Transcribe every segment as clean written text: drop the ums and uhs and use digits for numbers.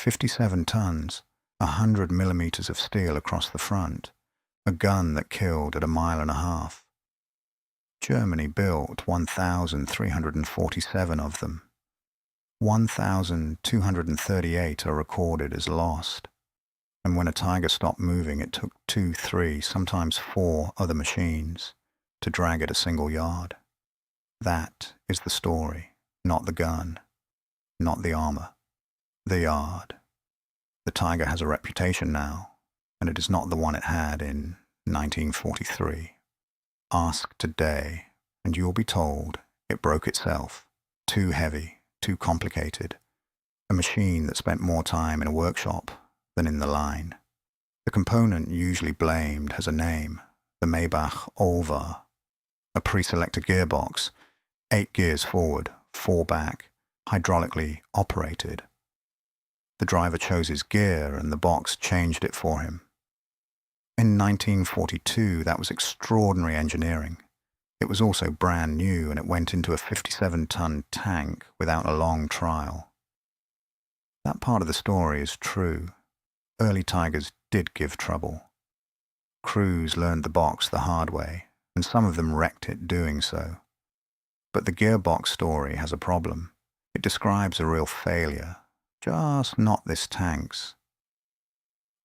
57 tons, 100 millimeters of steel across the front, a gun that killed at 1.5 miles. Germany built 1,347 of them. 1,238 are recorded as lost. And when a Tiger stopped moving, it took 2, 3, sometimes 4 other machines to drag it a single yard. That is the story, not the gun, not the armor, the yard. The Tiger has a reputation now, and it is not the one it had in 1943. Ask today, and you will be told it broke itself. Too heavy, too complicated. A machine that spent more time in a workshop than in the line. The component usually blamed has a name, the Maybach Olva, a pre-selected gearbox, 8 gears forward, 4 back, hydraulically operated. The driver chose his gear and the box changed it for him. In 1942, that was extraordinary engineering. It was also brand new and it went into a 57-ton tank without a long trial. That part of the story is true. Early Tigers did give trouble. Crews learned the box the hard way, and some of them wrecked it doing so. But the gearbox story has a problem. It describes a real failure, just not this tank's.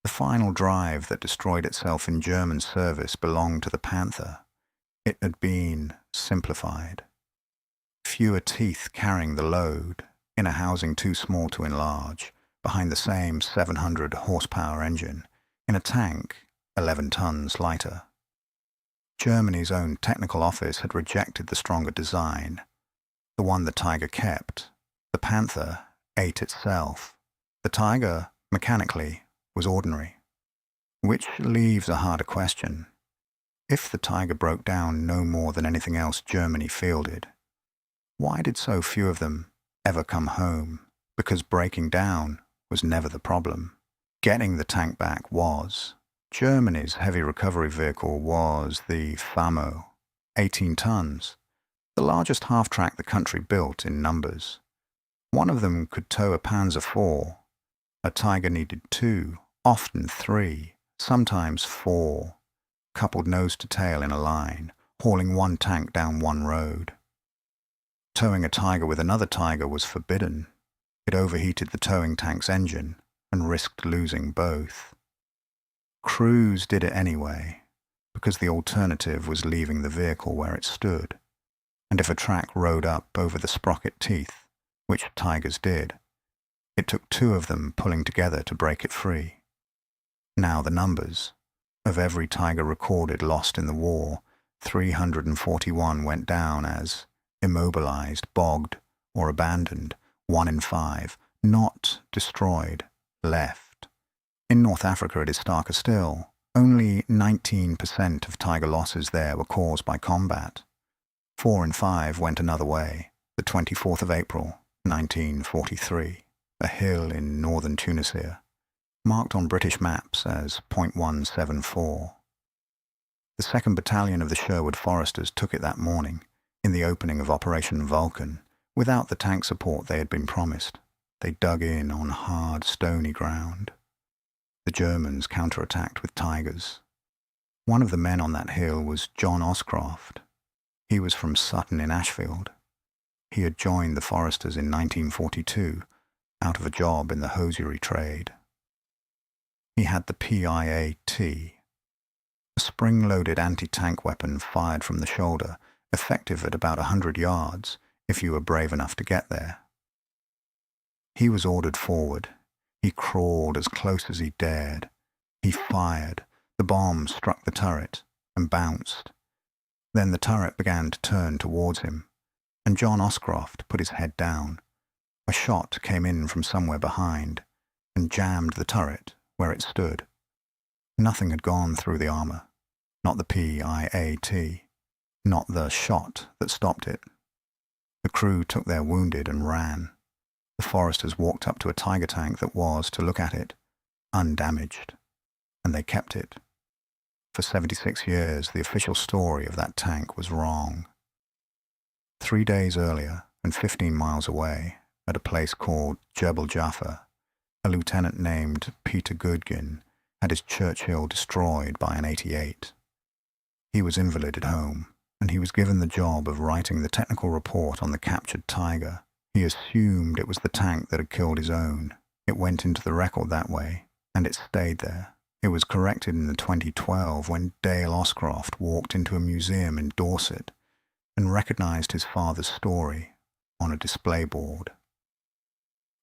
The final drive that destroyed itself in German service belonged to the Panther. It had been simplified. Fewer teeth carrying the load, in a housing too small to enlarge, behind the same 700 horsepower engine, in a tank 11 tons lighter. Germany's own technical office had rejected the stronger design, the one the Tiger kept. The Panther ate itself. The Tiger, mechanically, was ordinary. Which leaves a harder question. If the Tiger broke down no more than anything else Germany fielded, why did so few of them ever come home? Because breaking down was never the problem. Getting the tank back was. Germany's heavy recovery vehicle was the FAMO, 18 tons, the largest half-track the country built in numbers. One of them could tow a Panzer IV. A Tiger needed 2, often 3, sometimes 4, coupled nose to tail in a line, hauling one tank down one road. Towing a Tiger with another Tiger was forbidden. It overheated the towing tank's engine and risked losing both. Crews did it anyway, because the alternative was leaving the vehicle where it stood, and if a track rode up over the sprocket teeth, which Tigers did, it took 2 of them pulling together to break it free. Now the numbers. Of every Tiger recorded lost in the war, 341 went down as immobilised, bogged, or abandoned, 1 in 5, not destroyed, left. In North Africa it is starker still. Only 19% of Tiger losses there were caused by combat. 4 in 5 went another way, the 24th of April, 1943, a hill in northern Tunisia, marked on British maps as .174. The 2nd Battalion of the Sherwood Foresters took it that morning, in the opening of Operation Vulcan, without the tank support they had been promised. They dug in on hard, stony ground. The Germans counterattacked with Tigers. One of the men on that hill was John Oscroft. He was from Sutton in Ashfield. He had joined the Foresters in 1942, out of a job in the hosiery trade. He had the PIAT, a spring-loaded anti-tank weapon fired from the shoulder, effective at about 100 yards if you were brave enough to get there. He was ordered forward. He crawled as close as he dared. He fired. The bomb struck the turret and bounced. Then the turret began to turn towards him, and John Oscroft put his head down. A shot came in from somewhere behind and jammed the turret where it stood. Nothing had gone through the armour, not the PIAT, not the shot that stopped it. The crew took their wounded and ran. The Foresters walked up to a Tiger tank that was, to look at it, undamaged, and they kept it. For 76 years, the official story of that tank was wrong. 3 days earlier, and 15 miles away, at a place called Jebel Jaffa, A lieutenant named Peter Goodgin had his Churchill destroyed by an 88. He was invalided home, and he was given the job of writing the technical report on the captured Tiger. He assumed it was the tank that had killed his own. It went into the record that way, and it stayed there. It was corrected in the 2012 when Dale Oscroft walked into a museum in Dorset and recognized his father's story on a display board.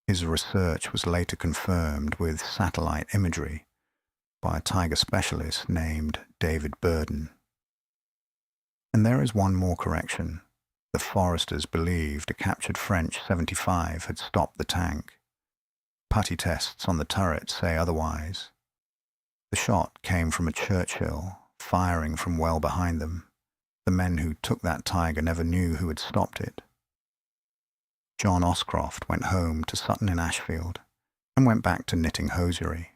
His research was later confirmed with satellite imagery by a Tiger specialist named David Burden. And there is one more correction. The foresters believed a captured French 75 had stopped the tank. Putty tests on the turret say otherwise. The shot came from a Churchill, firing from well behind them. The men who took that Tiger never knew who had stopped it. John Oscroft went home to Sutton in Ashfield and went back to knitting hosiery.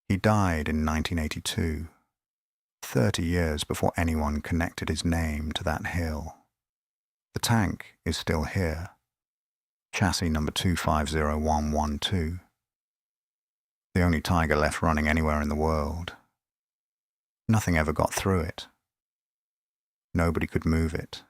He died in 1982, 30 years before anyone connected his name to that hill. The tank is still here, chassis number 250112. The only Tiger left running anywhere in the world. Nothing ever got through it. Nobody could move it.